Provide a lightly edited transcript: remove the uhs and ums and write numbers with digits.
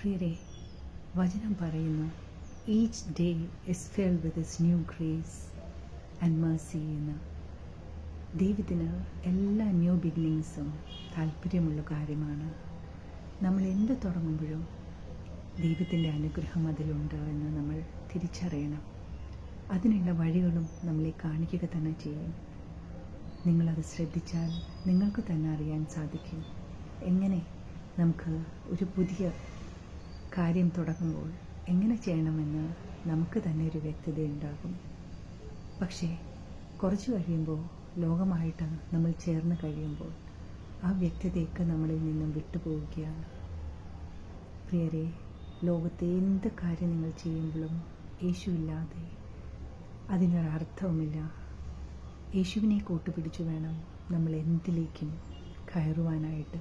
പ്രിയരെ, വചനം പറയുന്നു, each day is filled with his new grace and Mercy എന്ന്. ദൈവത്തിന് എല്ലാ ന്യൂ ബിഗിനിങ്സും താല്പര്യമുള്ള കാര്യമാണ്. നമ്മൾ എന്ത് തുടങ്ങുമ്പോഴും ദൈവത്തിൻ്റെ അനുഗ്രഹം അതിലുണ്ട് എന്ന് നമ്മൾ തിരിച്ചറിയണം. അതിനുള്ള വഴികളും നമ്മളെ കാണിക്കുക തന്നെ ചെയ്യും. നിങ്ങളത് ശ്രദ്ധിച്ചാൽ നിങ്ങൾക്ക് തന്നെ അറിയാൻ സാധിക്കും എങ്ങനെ നമുക്ക് ഒരു പുതിയ കാര്യം തുടങ്ങുമ്പോൾ എങ്ങനെ ചെയ്യണമെന്ന് നമുക്ക് തന്നെ ഒരു വ്യക്തതയുണ്ടാകും. പക്ഷേ കുറച്ച് കഴിയുമ്പോൾ, ലോകമായിട്ട് നമ്മൾ ചേർന്ന് കഴിയുമ്പോൾ ആ വ്യക്തതയൊക്കെ നമ്മളിൽ നിന്നും വിട്ടുപോവുകയാണ്. പ്രിയരെ, ലോകത്തെ എന്ത് കാര്യം നിങ്ങൾ ചെയ്യുമ്പോഴും യേശുവില്ലാതെ അതിനൊരർത്ഥവുമില്ല. യേശുവിനെ കൂട്ടുപിടിച്ചു വേണം നമ്മൾ എന്തിലേക്കും കയറുവാനായിട്ട്.